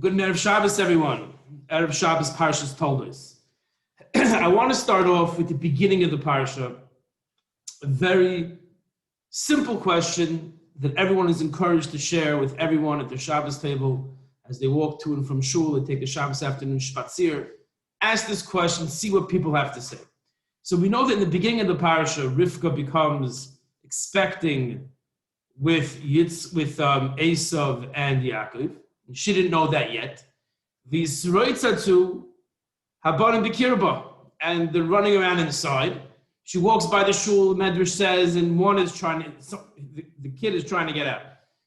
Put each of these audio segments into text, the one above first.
Good Erev Shabbos, everyone. Erev Shabbos Parshas Tolods. I want to start off with the beginning of the Parsha. A very simple question that everyone is encouraged to share with everyone at their Shabbos table as they walk to and from shul and take the Shabbos afternoon spazier. Ask this question, see what people have to say. So we know that in the beginning of the Parsha, Rivka becomes expecting with Esav and Yaakov. She didn't know that yet. V'isroitzatu habanim b'kirba, and they're running around inside. She walks by the shul, Medrash says, and one is the kid is trying to get out.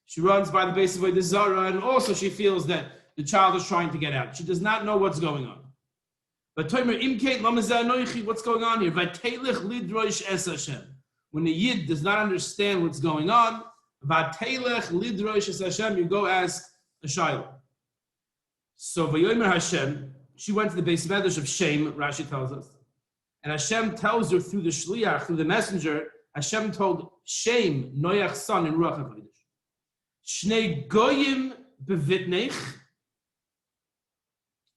She runs by the base of the Zara, and also she feels that the child is trying to get out. She does not know what's going on. But what's going on here? When the Yid does not understand what's going on, you go ask a Shiloh. So Vayomer Hashem, she went to the base medrash of Shem, Rashi tells us. And Hashem tells her through the Shliach, through the messenger, Hashem told Shem, Noach's son, in Ruach HaKodesh, Shnei Goyim bevitnech,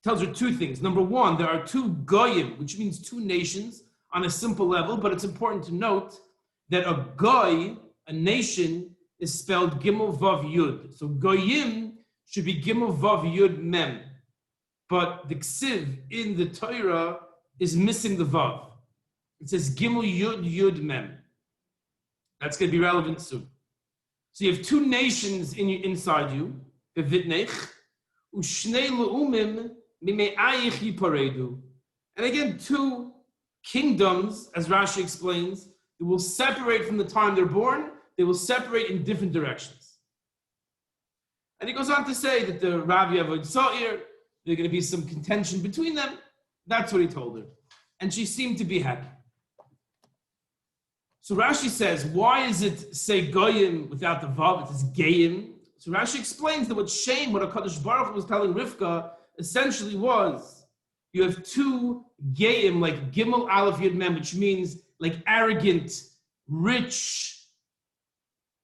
tells her two things. Number one, there are two Goyim, which means two nations on a simple level, but it's important to note that a Goy, a nation, is spelled Gimel Vav Yud. So Goyim should be Gimel Vav Yud Mem. But the Ksiv in the Torah is missing the Vav. It says Gimel Yud Yud Mem. That's going to be relevant soon. So you have two nations inside you, Bevitnech, Ushnei Le'umim Mime'ayich Yiparedu. And again, two kingdoms, as Rashi explains, they will separate from the time they're born. They will separate in different directions. And he goes on to say that the Rabbi Avoid Sa'ir, there's going to be some contention between them. That's what he told her. And she seemed to be happy. So Rashi says, why is it say Goyim without the Vav? It is Gayim. So Rashi explains that what HaKadosh Baruch Hu was telling Rivka essentially was, you have two Gayim, like Gimel Aleph Yud Mem, which means like arrogant, rich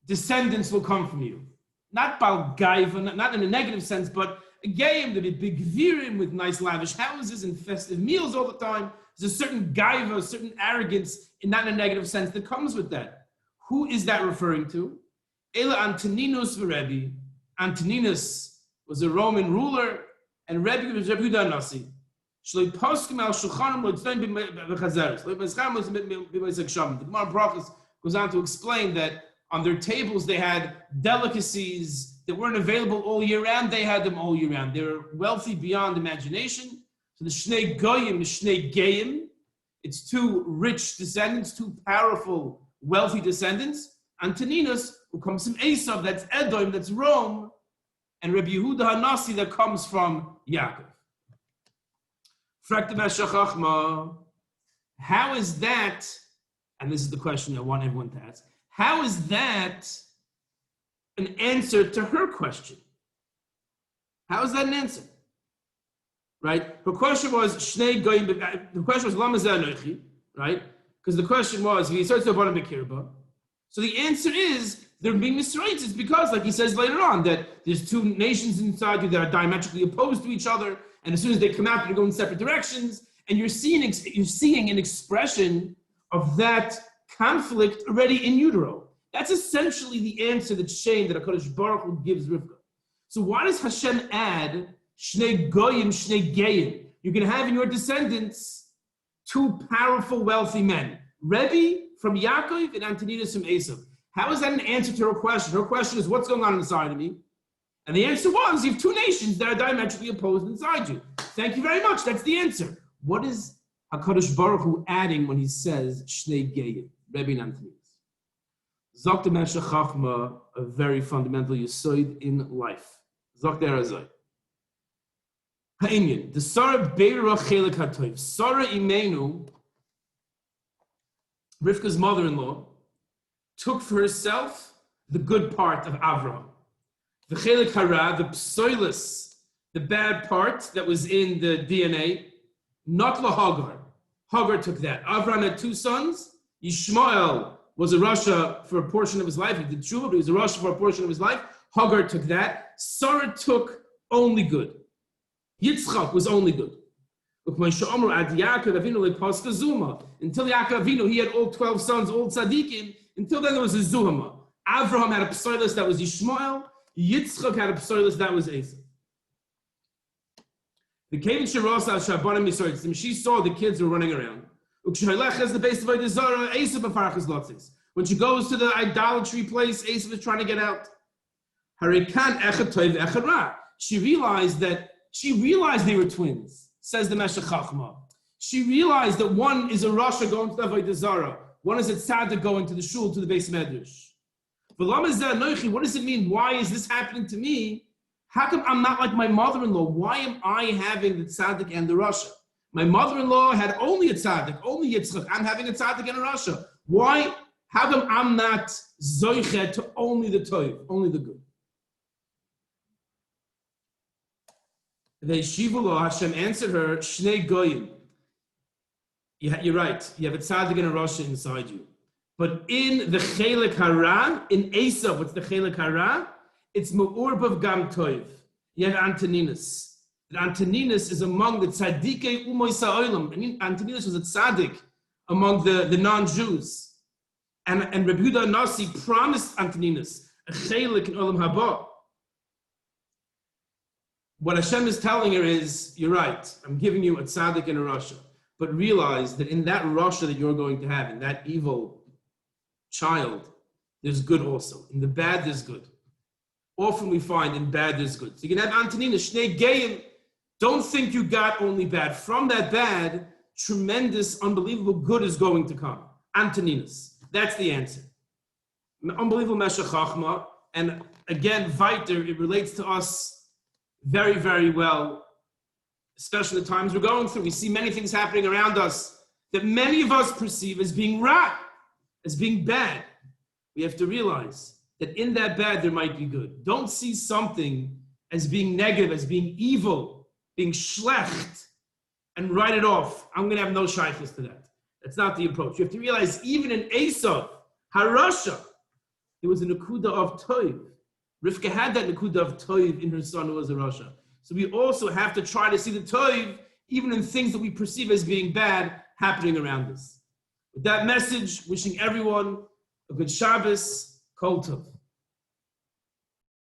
descendants will come from you. Not Bal Gaiva, not in a negative sense, but a Gayim, there'll be big virim with nice lavish houses and festive meals all the time. There's a certain Gaiva, a certain arrogance, and not in a negative sense, that comes with that. Who is that referring to? Ela Antoninus v'Rebbe. Antoninus was a Roman ruler, and Rebbe was Rebbe Yehuda Nasi. The Gemara Parshas goes on to explain that on their tables they had delicacies that weren't available all year round. They had them all year round. They were wealthy beyond imagination. So the Shnei Goyim, the Shnei Gayim, it's two rich descendants, two powerful, wealthy descendants. Antoninus, who comes from Esav, that's Edom, that's Rome, and Rabbi Yehuda HaNasi, that comes from Yaakov. How is that, and this is the question I want everyone to ask, how is that an answer to her question? How is that an answer? Right? Her question was, Shnei Goyim, the question was, Lama Zeh Anochi, right? Because the question was, so the answer is, they're being misrated because, like he says later on, that there's two nations inside you that are diametrically opposed to each other, and as soon as they come out, they go in separate directions, and you're seeing an expression of that conflict already in utero. That's essentially the answer that HaKadosh Baruch Hu gives Rivka. So why does Hashem add Shnei Goyim, Shnei Gayim? You're going to have in your descendants two powerful, wealthy men. Rebbe from Yaakov and Antoninus from Esav. How is that an answer to her question? Her question is, what's going on inside of me? And the answer was, you have two nations that are diametrically opposed inside you. Thank you very much. That's the answer. What is HaKadosh Baruch Hu adding when he says Shnei Gayim, Rebbe and Antoninus? Zok the Meshech Chachma, a very fundamental yesod in life. Zok der Azay. Ha'inyan, the Sarah Beira Chelik HaToiv. Sarah Imenu, Rivka's mother-in-law, took for herself the good part of Avraham. The Chelik Hara, the psoilus, the bad part that was in the DNA, not LaHagar. Hagar took that. Avraham had two sons. Yishmael was a Rasha for a portion of his life. He did tshuva, but he was a Rasha for a portion of his life. Hagar took that. Sarah took only good. Yitzchak was only good. Until Yaakov Avinu, he had all 12 sons, all tzaddikim. Until then, there was a zuhama. Avraham had a psoilus that was Yishmael. Yitzchak had a psoilus that was Esav. The Kevin Shirosa Shabbanim Yisrael, she saw the kids were running around. When she goes to the idolatry place, Esav is trying to get out. She realized they were twins, says the Meshech Chachma. She realized that one is a Rasha going to the Avodah Zarah, one is a tzaddik going to the shul, to the Beis Medrash. What does it mean? Why is this happening to me? How come I'm not like my mother-in-law? Why am I having the tzaddik and the Rasha? My mother-in-law had only a tzaddik, only Yitzchak. I'm having a tzaddik and a Rasha. Why? How come I'm not zoichet to only the toiv, only the good? The Yeshivullah, Hashem answered her, Shnei Goyim. You're right. You have a tzaddik and a Rasha inside you. But in the Chelek Hara, in Esav, what's the Chelek Hara? It's Me'urbav Gam Toiv. You have Antoninus. And Antoninus is among the Tzaddikei Umoy Sa'olam. I mean, Antoninus was a tzaddik among the non-Jews. And Rabbi Yehuda Nasi promised Antoninus a Chelek in Olam Haba. What Hashem is telling her is, you're right, I'm giving you a tzaddik and a Rasha. But realize that in that Rasha that you're going to have, in that evil child, there's good also. In the bad, there's good. Often we find in bad, there's good. So you can have Antoninus, Shnei Geyim. Don't think you got only bad. From that bad, tremendous, unbelievable good is going to come. Antoninus. That's the answer. Unbelievable Meshech Chachma. And again, weiter, it relates to us very, very well, especially the times we're going through. We see many things happening around us that many of us perceive as being ra, as being bad. We have to realize that in that bad, there might be good. Don't see something as being negative, as being evil, being schlecht, and write it off. I'm going to have no shaykhs to that. That's not the approach. You have to realize even in Esav, Harasha, there was a Nakuda of Toiv. Rivka had that Nakuda of Toiv in her son who was a Rasha. So we also have to try to see the Toiv, even in things that we perceive as being bad, happening around us. With that message, wishing everyone a good Shabbos, Kol Tov.